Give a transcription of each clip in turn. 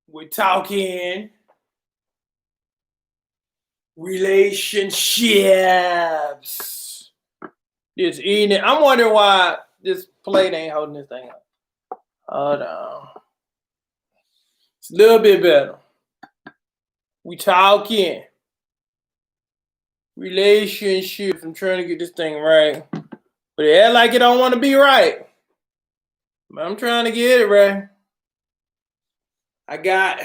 We're talking relationships. This evening, I'm wondering why this plate ain't holding this thing up. Hold on. It's a little bit better. We talking relationships. I'm trying to get this thing right. But it act like it don't want to be right. But I'm trying to get it right. I got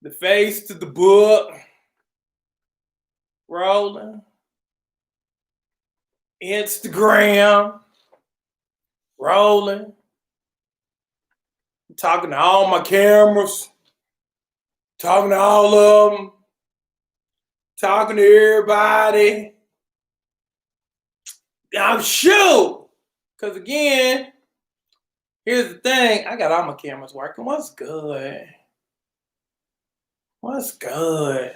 the face to the book rolling. Instagram rolling. I'm talking to all my cameras. Talking to all of them. Talking to everybody. I'm sure. Because again, here's the thing. I got all my cameras working. What's good? What's good?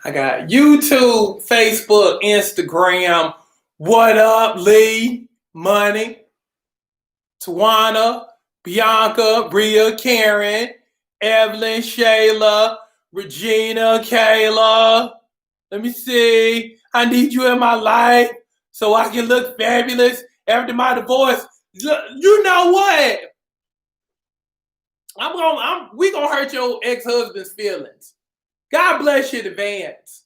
I got YouTube, Facebook, Instagram. What up, Lee? Money. Tawana, Bianca, Bria, Karen, Evelyn, Shayla, Regina, Kayla. Let me see. I need you in my life so I can look fabulous after my divorce. You know what? We gonna hurt your ex-husband's feelings. God bless you in advance.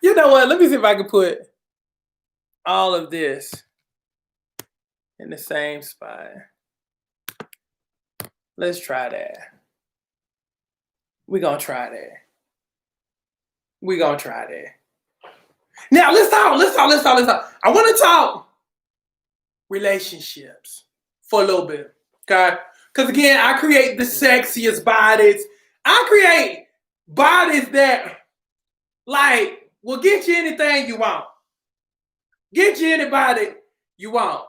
You know what? Let me see if I can put all of this in the same spot. Let's try that. We're gonna try that. We're gonna try that. Now let's talk. I want to talk relationships for a little bit. Okay? Because again, I create the sexiest bodies. I create bodies that will get you anything you want. Get you anybody you want.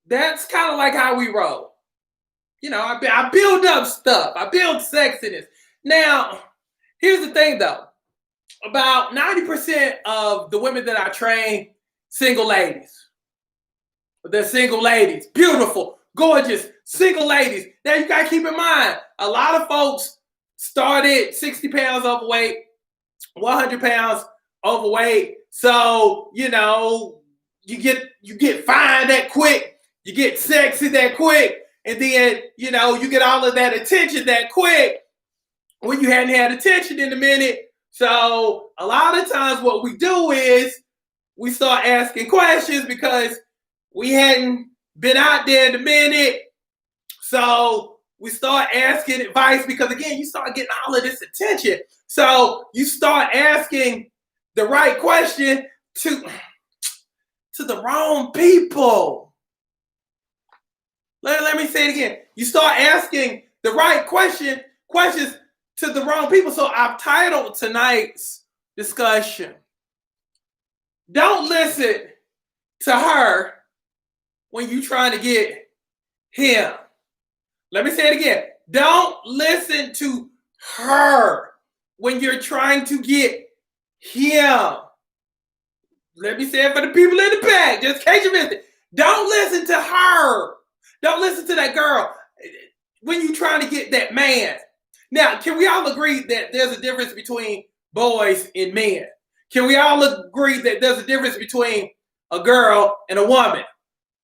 That's kind of like how we roll. You know, I build up stuff. I build sexiness. Now, here's the thing though. About 90% of the women that I train, single ladies. They're single ladies. Beautiful, gorgeous, single ladies. Now you gotta keep in mind, a lot of folks started 60 pounds overweight, 100 pounds overweight. So, you know, you get fine that quick, you get sexy that quick, and then, you know, you get all of that attention that quick when you hadn't had attention in a minute. So a lot of times what we do is we start asking questions because we hadn't been out there in a minute. So we start asking advice because again, you start getting all of this attention. So you start asking the right question to the wrong people. Let me say it again. You start asking the right questions to the wrong people. So I've titled tonight's discussion, "Don't listen to her when you're trying to get him." Let me say it again. Don't listen to her when you're trying to get him. Let me say it for the people in the back, just in case you missed it. Don't listen to her. Don't listen to that girl when you're trying to get that man. Now, can we all agree that there's a difference between boys and men? Can we all agree that there's a difference between a girl and a woman?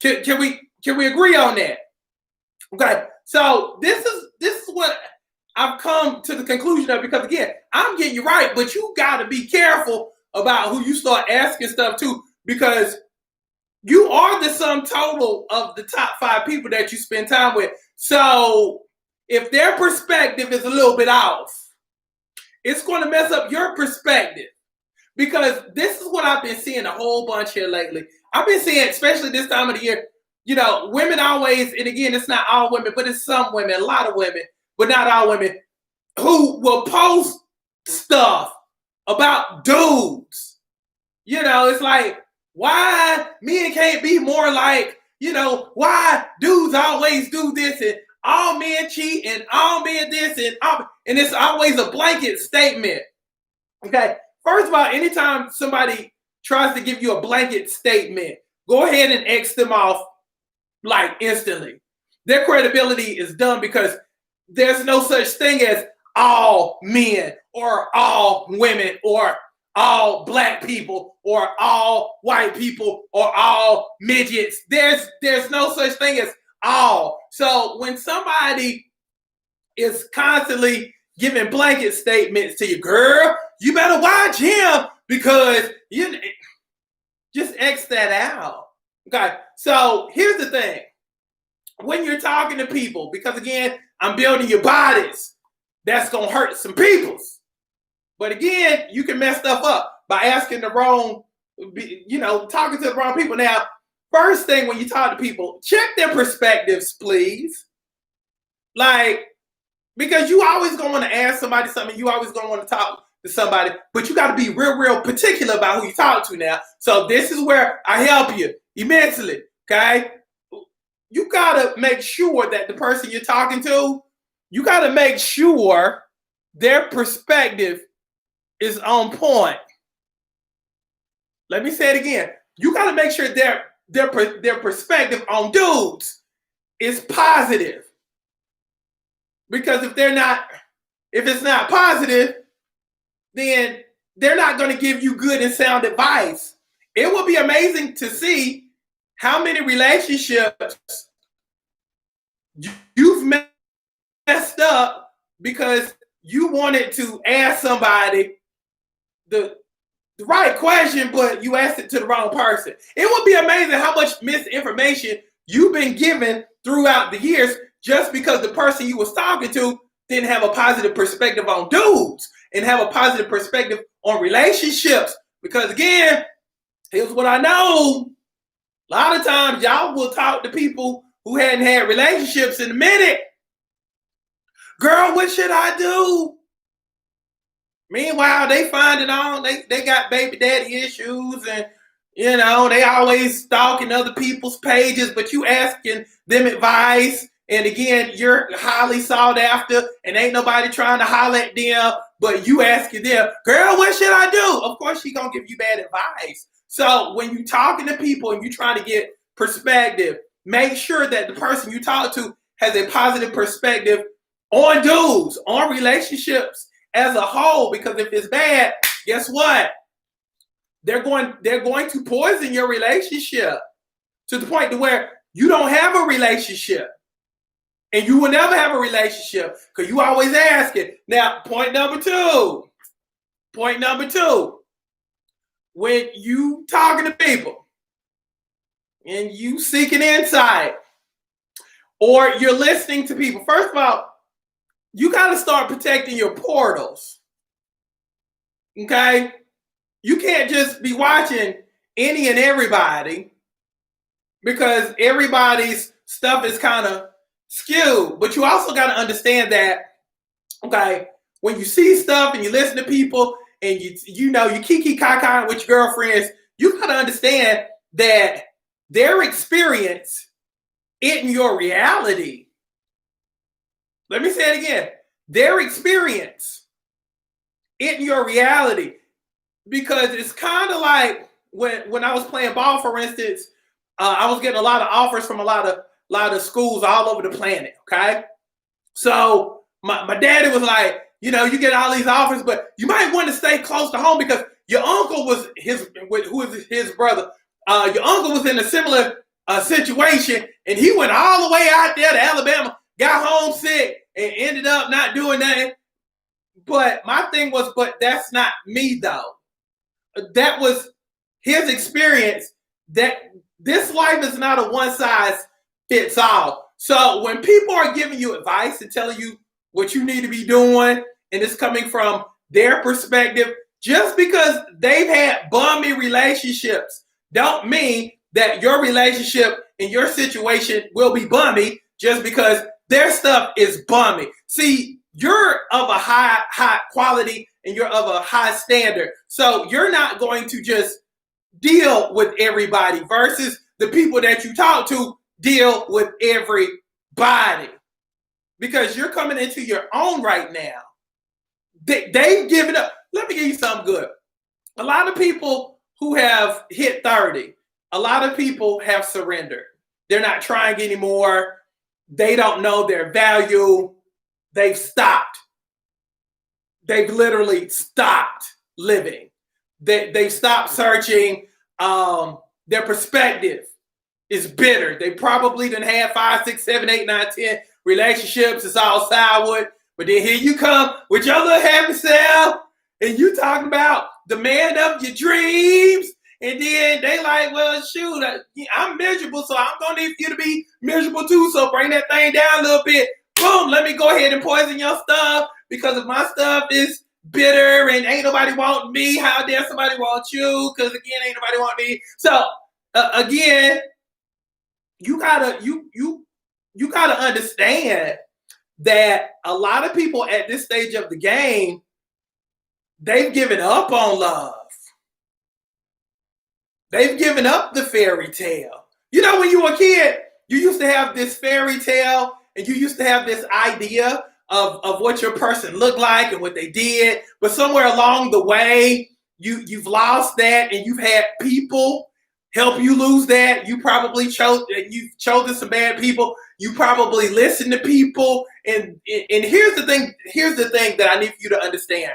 Can we agree on that? Okay, so this is what I've come to the conclusion of, because again, I'm getting you right, but you got to be careful about who you start asking stuff to, because you are the sum total of the top 5 people that you spend time with. So if their perspective is a little bit off, it's going to mess up your perspective. Because this is what I've been seeing a whole bunch here lately. I've been seeing, especially this time of the year, you know, women always, and again, it's not all women, but it's some women, a lot of women, but not all women, who will post stuff about dudes. You know, it's like, why men can't be more like, you know, why dudes always do this and all men cheat and all men this and it's always a blanket statement. Okay, first of all, anytime somebody tries to give you a blanket statement, go ahead and X them off like instantly. their credibility is done because there's no such thing as all men or all women or all black people or all white people or all midgets. There's no such thing as all. So when somebody is constantly giving blanket statements to you, girl, you better watch him because you just X that out. Okay, so here's the thing. When you're talking to people, because again, I'm building your bodies, that's going to hurt some peoples. But again, you can mess stuff up by asking the wrong, talking to the wrong people. Now, first thing when you talk to people, check their perspectives, please. Like, because you always going to want to ask somebody something, you always going to want to talk to somebody, but you got to be real particular about who you talk to now. So this is where I help you immensely, okay? You got to make sure that the person you're talking to, you got to make sure their perspective is on point. Let me say it again. You got to make sure their perspective on dudes is positive. Because if it's not positive, then they're not going to give you good and sound advice. It will be amazing to see how many relationships you've messed up because you wanted to ask somebody the right question, but you asked it to the wrong person. It would be amazing how much misinformation you've been given throughout the years just because the person you was talking to didn't have a positive perspective on dudes and have a positive perspective on relationships. Because again, here's what I know. A lot of times y'all will talk to people who hadn't had relationships in a minute. Girl, what should I do? Meanwhile, they finding out they got baby daddy issues and they always stalking other people's pages, but you asking them advice. And again, you're highly sought after and ain't nobody trying to holler at them, but you asking them, girl, what should I do? Of course, she gonna give you bad advice. So when you talking to people and you trying to get perspective, make sure that the person you talk to has a positive perspective on dudes, on relationships as a whole, because if it's bad, guess what? They're going to poison your relationship to the point to where you don't have a relationship. And you will never have a relationship because you always ask it. Now, point number two. When you talking to people and you seeking insight or you're listening to people, first of all, you got to start protecting your portals. Okay? You can't just be watching any and everybody because everybody's stuff is kind of skewed. But you also got to understand that, okay, when you see stuff and you listen to people and you kiki kaka with your girlfriends, you got to understand that their experience isn't your reality. Let me say it again. Their experience isn't your reality. Because it's kind of like when I was playing ball, for instance, I was getting a lot of offers from a lot of schools all over the planet. Okay, so my daddy was like, you get all these offers, but you might want to stay close to home because your uncle was who is his brother. Your uncle was in a similar situation, and he went all the way out there to Alabama, got homesick, and ended up not doing nothing. But my thing was, but that's not me though. That was his experience. That this life is not a one size fits all. So when people are giving you advice and telling you what you need to be doing, and it's coming from their perspective, just because they've had bummy relationships, don't mean that your relationship and your situation will be bummy just because their stuff is bummy. See, you're of a high quality and you're of a high standard. So you're not going to just deal with everybody versus the people that you talk to deal with everybody. Because you're coming into your own right now. They've given up. Let me give you something good. A lot of people who have hit 30, a lot of people have surrendered. They're not trying anymore. they don't know their value. They've stopped. They've literally stopped living. They've stopped searching. Their perspective is bitter. They probably done had 5, 6, 7, 8, 9, 10 relationships. It's all sourwood. But then here you come with your little happy self, and you talking about the man of your dreams. And then they like, well, shoot, I'm miserable, so I'm going to need you to be miserable too. So bring that thing down a little bit. Boom, let me go ahead and poison your stuff, because if my stuff is bitter and ain't nobody want me, how dare somebody want you? Because again, ain't nobody want me. So again, you gotta understand that a lot of people at this stage of the game, they've given up on love. They've given up the fairy tale. You know, when you were a kid, you used to have this fairy tale, and you used to have this idea of what your person looked like and what they did. But somewhere along the way, you've lost that, and you've had people help you lose that. You've chosen some bad people. You probably listen to people. And here's the thing that I need for you to understand.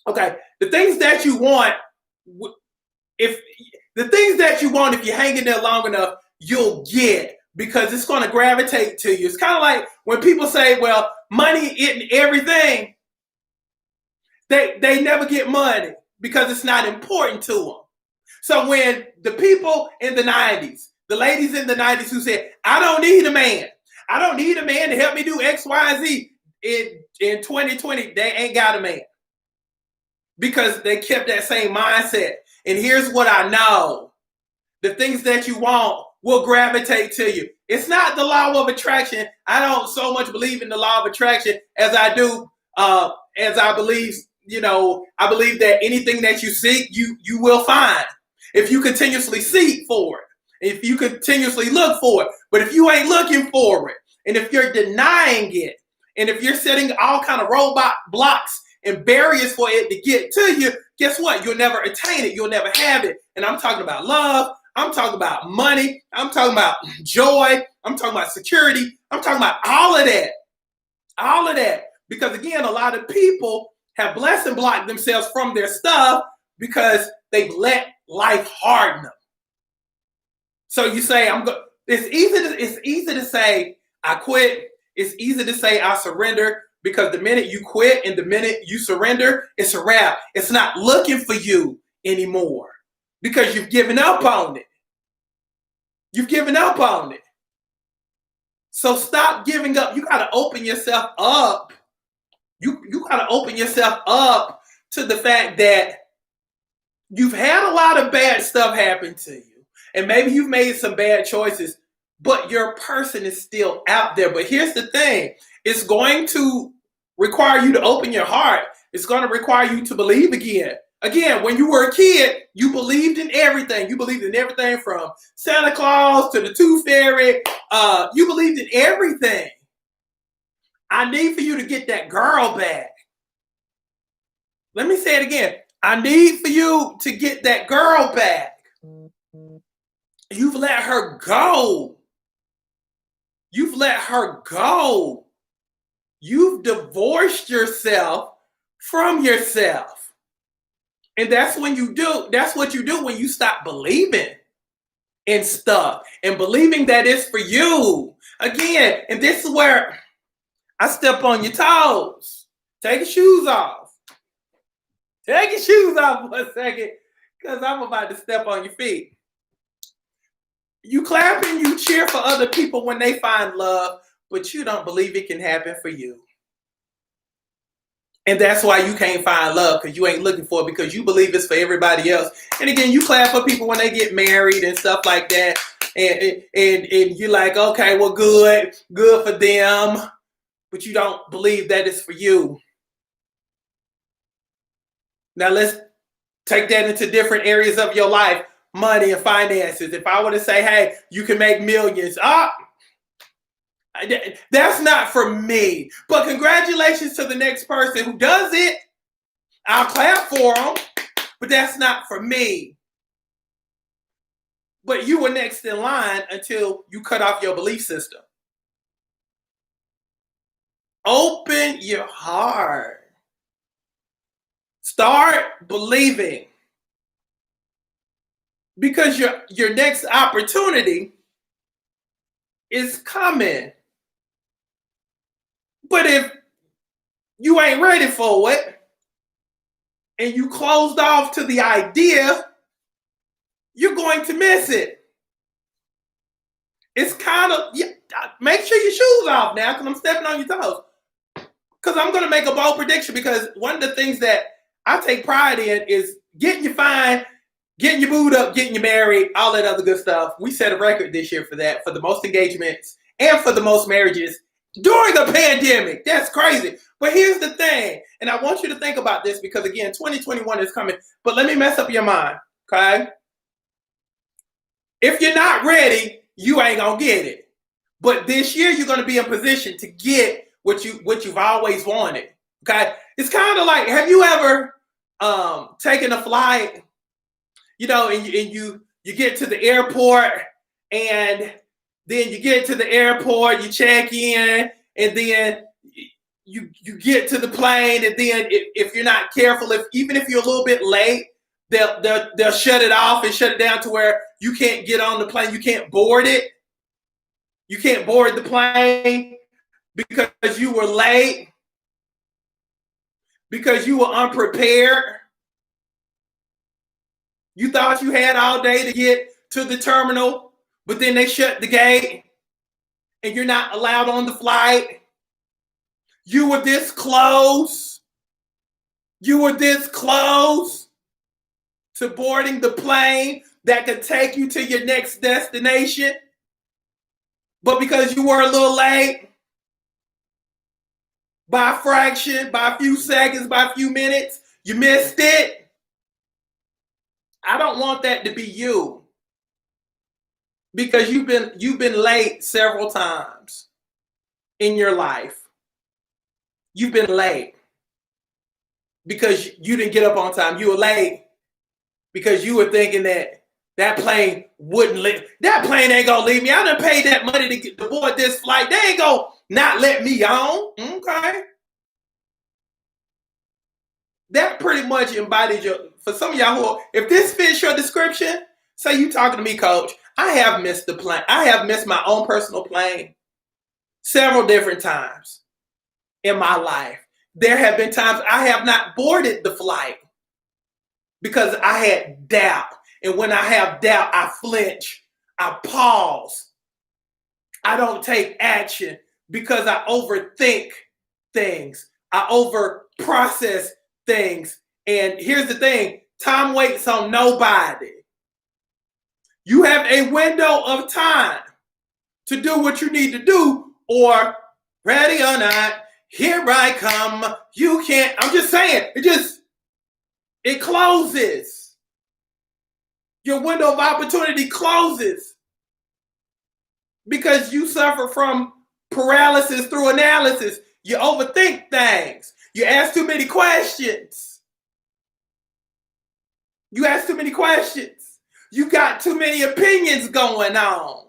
Okay, the things that you want, if you hang in there long enough, you'll get, because it's going to gravitate to you. It's kind of like when people say, well, money isn't everything. They never get money because it's not important to them. So when the people in the 90s, the ladies in the 90s who said, I don't need a man to help me do X, Y, and Z, in 2020, they ain't got a man, because they kept that same mindset. And here's what I know. The things that you want will gravitate to you. It's not the law of attraction. I don't so much believe in the law of attraction as I do, as I believe, I believe that anything that you seek, you will find. If you continuously seek for it, if you continuously look for it. But if you ain't looking for it, and if you're denying it, and if you're setting all kind of roadblock blocks and barriers for it to get to you, guess what? You'll never attain it. You'll never have it. And I'm talking about love. I'm talking about money. I'm talking about joy. I'm talking about security. I'm talking about all of that. All of that. Because again, a lot of people have blessing blocked themselves from their stuff because they've let life harden them. So you say, it's easy to say, I quit. It's easy to say, I surrender, because the minute you quit and the minute you surrender, it's a wrap. It's not looking for you anymore because you've given up on it. You've given up on it. So stop giving up. You got to open yourself up. You got to open yourself up to the fact that you've had a lot of bad stuff happen to you. And maybe you've made some bad choices, but your person is still out there. But here's the thing. It's going to require you to open your heart. It's going to require you to believe again. Again, when you were a kid, you believed in everything. You believed in everything from Santa Claus to the Tooth Fairy. You believed in everything. I need for you to get that girl back. Let me say it again. I need for you to get that girl back. You've let her go. You've let her go. You've divorced yourself from yourself. And that's what you do when you stop believing in stuff and believing that it's for you. Again, and this is where I step on your toes. Take your shoes off. Take your shoes off for a second, because I'm about to step on your feet. You clap and you cheer for other people when they find love, but you don't believe it can happen for you. And that's why you can't find love, because you ain't looking for it, because you believe it's for everybody else. And again, you clap for people when they get married and stuff like that. And you're like, okay, well, good for them. But you don't believe that it's for you. Now let's take that into different areas of your life. Money and finances. If I were to say, hey, you can make millions. That's not for me. But congratulations to the next person who does it. I'll clap for them. But that's not for me. But you were next in line until you cut off your belief system. Open your heart. Start believing. Because your next opportunity is coming. But if you ain't ready for it and you closed off to the idea, you're going to miss it. It's kind of, make sure your shoes off now because I'm stepping on your toes. Because I'm going to make a bold prediction, because one of the things that I take pride in is getting you fine, getting you booed up, getting you married, all that other good stuff. We set a record this year for that, for the most engagements and for the most marriages during a pandemic. That's crazy. But here's the thing, and I want you to think about this because, again, 2021 is coming. But let me mess up your mind, okay? If you're not ready, you ain't going to get it. But this year, you're going to be in position to get what you've always wanted, okay? It's kind of like, have you ever taken a flight, and you get to the airport, and then you get to the airport, you check in, and then you get to the plane, and then if you're not careful, even if you're a little bit late, they'll shut it off and shut it down to where you can't get on the plane, you can't board it. You can't board the plane because you were late, because you were unprepared. You thought you had all day to get to the terminal, but then they shut the gate and you're not allowed on the flight. You were this close. You were this close to boarding the plane that could take you to your next destination. But because you were a little late, by a fraction, by a few seconds, by a few minutes, you missed it. I don't want that to be you, because you've been late several times in your life. You've been late because you didn't get up on time. You were late because you were thinking that plane wouldn't leave. That plane ain't gonna leave me. I done paid that money to board this flight. They ain't gonna not let me on. Okay. That pretty much embodies for some of y'all if this fits your description, say you talking to me, coach, I have missed the plane. I have missed my own personal plane several different times in my life. There have been times I have not boarded the flight because I had doubt. And when I have doubt, I flinch, I pause. I don't take action because I overthink things. I overprocess things. And here's the thing, time waits on nobody. You have a window of time to do what you need to do, or ready or not, here I come. You can't, I'm just saying, it closes. Your window of opportunity closes because you suffer from paralysis through analysis. You overthink things. You ask too many questions. You ask too many questions. You got too many opinions going on.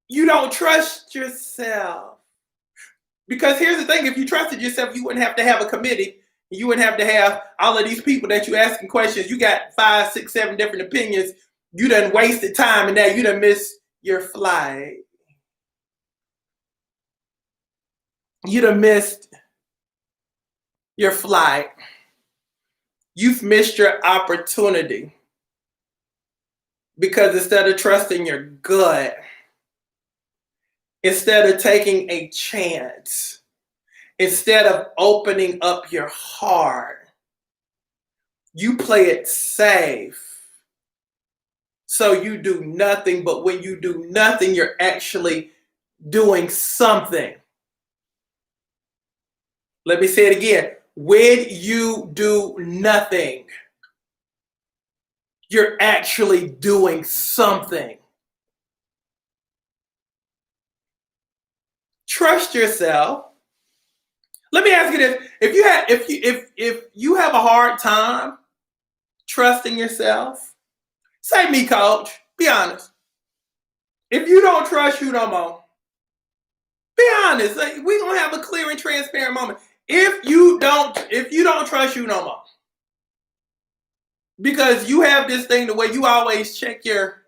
You don't trust yourself. Because here's the thing, if you trusted yourself, you wouldn't have to have a committee. You wouldn't have to have all of these people that you asking questions. You got 5, 6, 7 different opinions. You done wasted time, and now you done missed your flight. You done missed your flight. You've missed your opportunity because instead of trusting your gut, instead of taking a chance, instead of opening up your heart, you play it safe. So you do nothing, but when you do nothing, you're actually doing something. Let me say it again. When you do nothing, you're actually doing something. Trust yourself. Let me ask you this: if you have a hard time trusting yourself, say me, coach. Be honest. If you don't trust you no more, Be honest. Like, we gonna have a clear and transparent moment. If you don't trust you no more, because you have this thing the way you always check your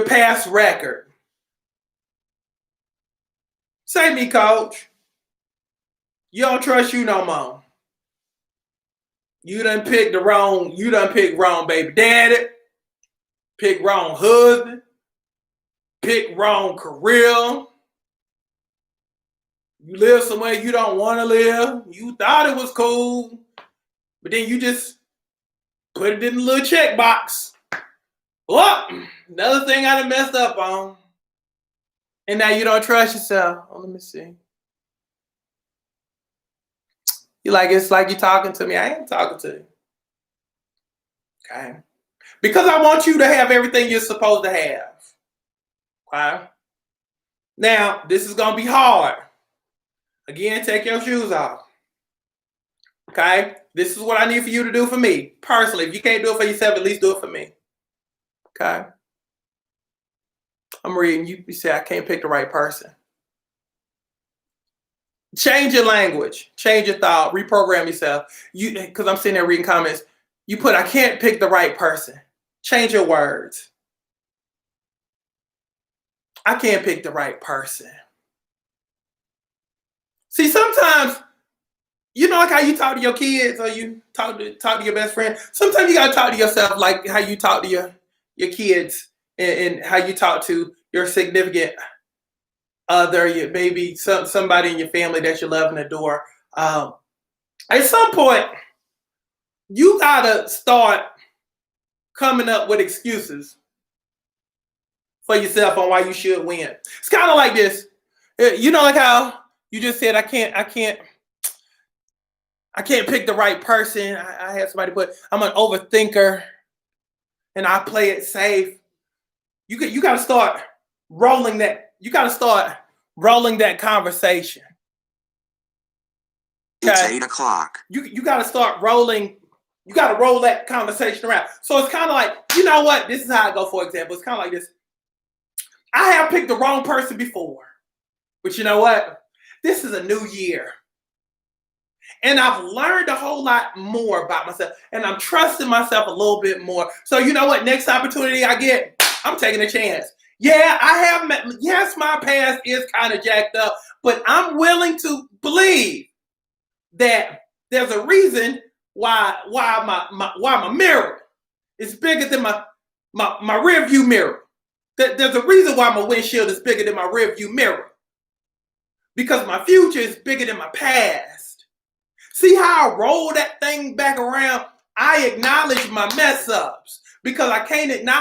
past record. Say me, coach. You don't trust you no more. You done pick wrong baby daddy, pick wrong husband, pick wrong career. You live somewhere you don't want to live. You thought it was cool, but then you just put it in the little checkbox. Well, another thing I done messed up on. And now you don't trust yourself. Oh, let me see. It's like you talking to me. I ain't talking to you. Okay. Because I want you to have everything you're supposed to have. Okay. Now, this is going to be hard. Again, take your shoes off. Okay. This is what I need for you to do for me. Personally, if you can't do it for yourself, at least do it for me. Okay. I'm reading. You say I can't pick the right person. Change your language. Change your thought. Reprogram yourself. Because I'm sitting there reading comments. You put, I can't pick the right person. Change your words. I can't pick the right person. See, sometimes, like how you talk to your kids or you talk to your best friend. Sometimes you got to talk to yourself like how you talk to your kids and how you talk to your significant other, maybe somebody in your family that you love and adore. At some point, you got to start coming up with excuses for yourself on why you should win. It's kind of like this. Like how you just said, I can't pick the right person. I had somebody put, I'm an overthinker and I play it safe. You got to start rolling that. You got to start rolling that conversation. Okay? It's 8 o'clock. You got to start rolling. You got to roll that conversation around. So it's kind of like, you know what? This is how I go, for example. It's kind of like this. I have picked the wrong person before. But you know what? This is a new year. And I've learned a whole lot more about myself. And I'm trusting myself a little bit more. So you know what? Next opportunity I get, I'm taking a chance. Yeah, yes, my past is kind of jacked up. But I'm willing to believe that there's a reason why my mirror is bigger than my rear view mirror. There's a reason why my windshield is bigger than my rear view mirror. Because my future is bigger than my past. See how I roll that thing back around? I acknowledge my mess ups because I cannot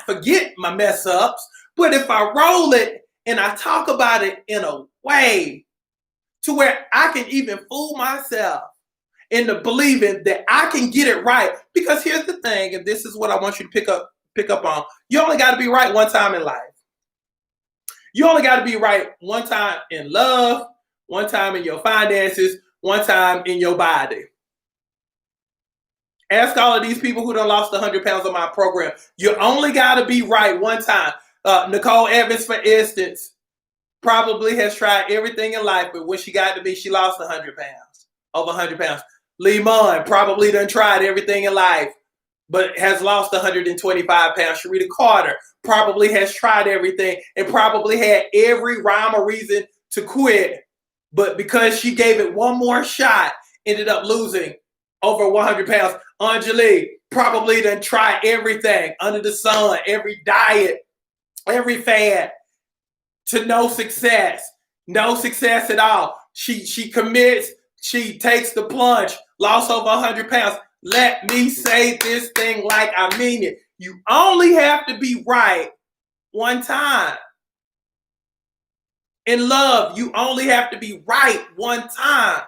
forget my mess ups. But if I roll it and I talk about it in a way to where I can even fool myself into believing that I can get it right. Because here's the thing, and this is what I want you to pick up on. You only got to be right one time in life. You only got to be right one time in love, one time in your finances, one time in your body. Ask all of these people who done lost 100 pounds on my program. You only got to be right one time. Nicole Evans, for instance, probably has tried everything in life, but when she got to me, she lost 100 pounds, over 100 pounds. Lee Munn probably done tried everything in life, but has lost 125 pounds. Sharita Carter probably has tried everything and probably had every rhyme or reason to quit. But because she gave it one more shot, ended up losing over 100 pounds. Anjali probably done tried everything under the sun, every diet, every fad, to no success at all. She commits, she takes the plunge, lost over 100 pounds. Let me say this thing like I mean it. You only have to be right one time. In love, you only have to be right one time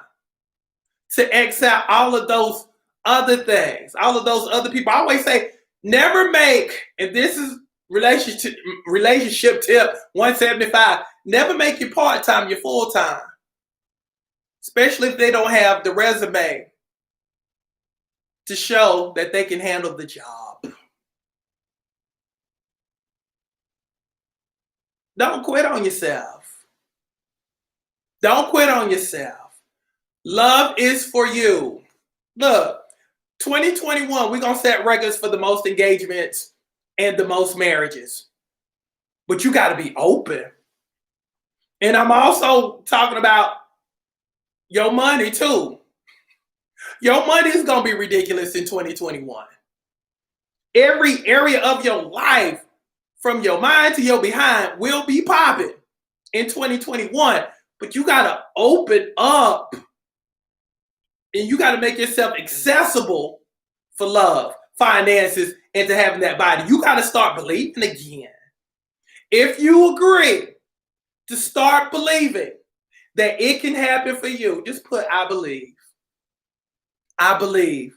to X out all of those other things, all of those other people. I always say, never make, and this is relationship tip 175, never make your part-time your full-time. Especially if they don't have the resume to show that they can handle the job. Don't quit on yourself. Don't quit on yourself. Love is for you. Look, 2021, we're going to set records for the most engagements and the most marriages. But you got to be open. And I'm also talking about your money too. Your money is going to be ridiculous in 2021. Every area of your life, from your mind to your behind, will be popping in 2021. But you got to open up and you got to make yourself accessible for love, finances, and to having that body. You got to start believing again. If you agree to start believing that it can happen for you, just put I believe. I believe.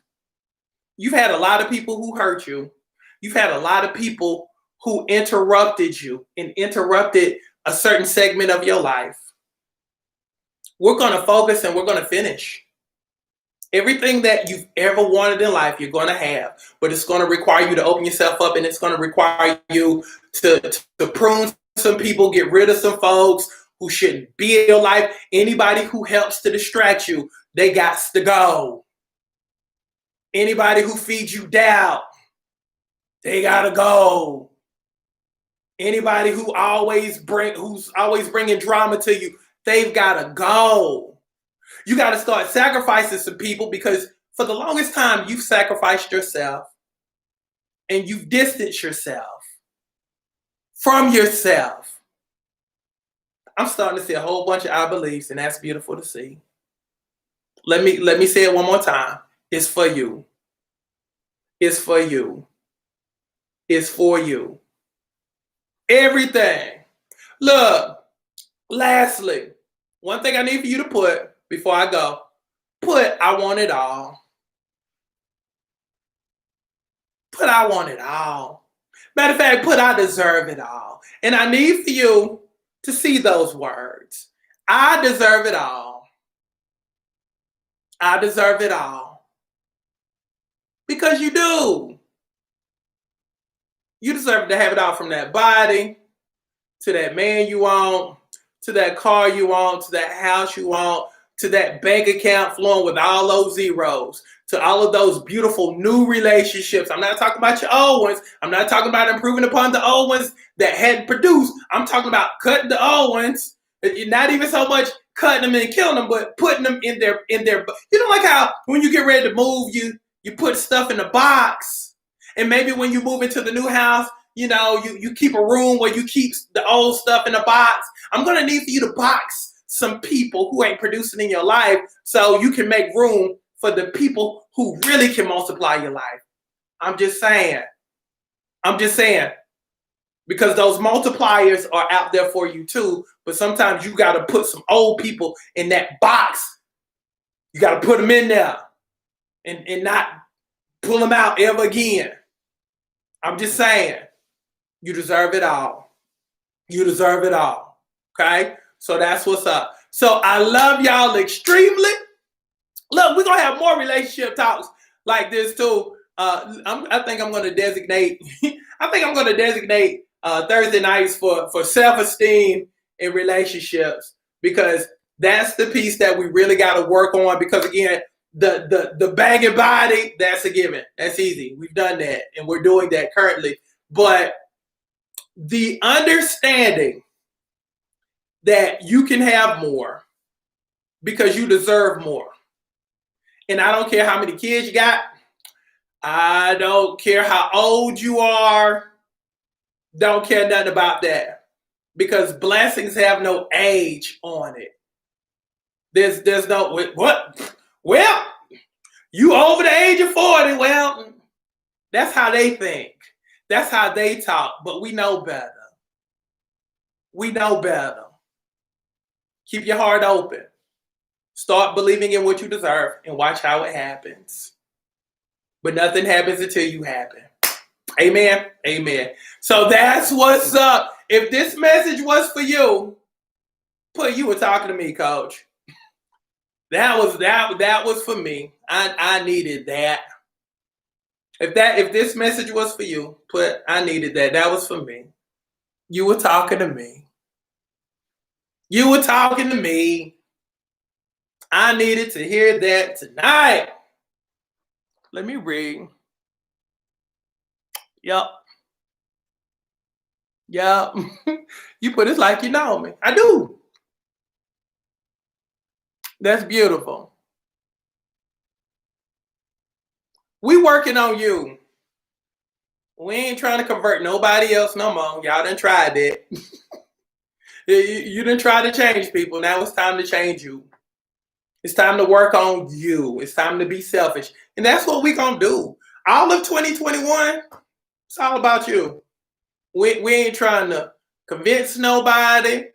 You've had a lot of people who hurt you. You've had a lot of people who interrupted you and interrupted a certain segment of your life. We're going to focus and we're going to finish. Everything that you've ever wanted in life, you're going to have. But it's going to require you to open yourself up, and it's going to require you to prune some people, get rid of some folks who shouldn't be in your life. Anybody who helps to distract you, they got to go. Anybody who feeds you doubt, they got to go. Anybody who's always bringing drama to you, they've got to go. You got to start sacrificing some people, because for the longest time, you've sacrificed yourself and you've distanced yourself from yourself. I'm starting to see a whole bunch of I believes, and that's beautiful to see. Let me say it one more time. It's for you. It's for you. It's for you. Everything. Look, lastly, one thing I need for you to put before I go, put I want it all. Put I want it all. Matter of fact, put I deserve it all. And I need for you to see those words. I deserve it all. I deserve it all. Because you do. You deserve to have it all, from that body, to that man you want, to that car you want, to that house you want, to that bank account flowing with all those zeros, to all of those beautiful new relationships. I'm not talking about your old ones. I'm not talking about improving upon the old ones that hadn't produced. I'm talking about cutting the old ones. Not even so much cutting them and killing them, but putting them in their. You know, like how when you get ready to move, you put stuff in a box, and maybe when you move into the new house, you know, you keep a room where you keep the old stuff in a box. I'm gonna need for you to box some people who ain't producing in your life, so you can make room for the people who really can multiply your life. I'm just saying. Because those multipliers are out there for you too, but sometimes you got to put some old people in that box. You got to put them in there and not pull them out ever again. I'm just saying, you deserve it all. You deserve it all. Okay? So that's what's up. So I love y'all extremely. Look, we're going to have more relationship talks like this too. I think I'm going to designate Thursday nights for self-esteem in relationships, because that's the piece that we really got to work on. Because again, the banging body, that's a given. That's easy. We've done that and we're doing that currently. But the understanding that you can have more because you deserve more. And I don't care how many kids you got. I don't care how old you are. Don't care nothing about that. Because blessings have no age on it. There's no, what? Well, you over the age of 40. Well, that's how they think. That's how they talk. But we know better. We know better. Keep your heart open. Start believing in what you deserve and watch how it happens. But nothing happens until you happen. Amen. Amen. So that's what's up. If this message was for you, you were talking to me, coach. That was for me. I needed that. If this message was for you, I needed that. That was for me. You were talking to me. You were talking to me. I needed to hear that tonight. Let me read. Yup. Yup. You put it like you know me. I do. That's beautiful. We working on you. We ain't trying to convert nobody else no more. Y'all done tried that. You done try to change people. Now it's time to change you. It's time to work on you. It's time to be selfish. And that's what we gonna do. All of 2021, it's all about you. We ain't trying to convince nobody.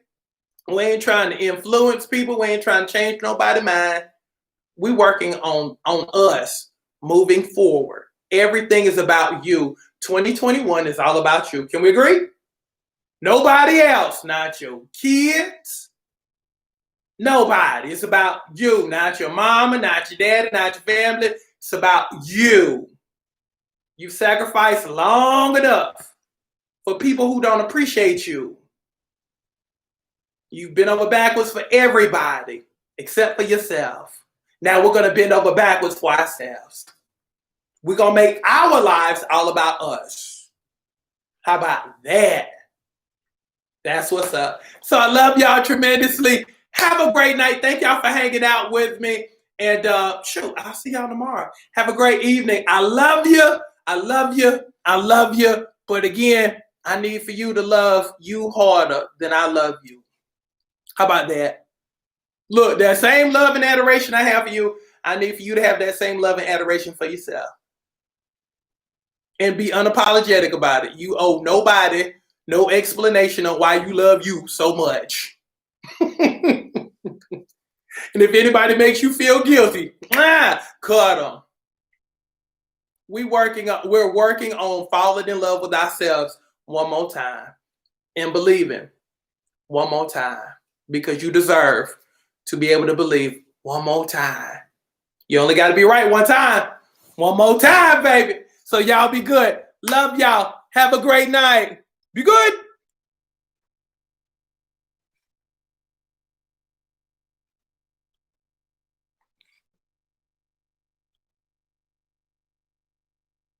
We ain't trying to influence people. We ain't trying to change nobody's mind. We working on us moving forward. Everything is about you. 2021 is all about you. Can we agree? Nobody else, not your kids. Nobody. It's about you, not your mama, not your daddy, not your family. It's about you. You've sacrificed long enough for people who don't appreciate you. You've been over backwards for everybody except for yourself. Now we're going to bend over backwards for ourselves. We're going to make our lives all about us. How about that? That's what's up. So I love y'all tremendously. Have a great night. Thank y'all for hanging out with me. And I'll see y'all tomorrow. Have a great evening. I love you. I love you. I love you. But again, I need for you to love you harder than I love you. How about that? Look, that same love and adoration I have for you, I need for you to have that same love and adoration for yourself. And be unapologetic about it. You owe nobody no explanation on why you love you so much. And if anybody makes you feel guilty, cut them. We're working on falling in love with ourselves one more time and believing one more time, because you deserve to be able to believe one more time. You only got to be right one time. One more time, baby. So y'all be good. Love y'all. Have a great night. Be good.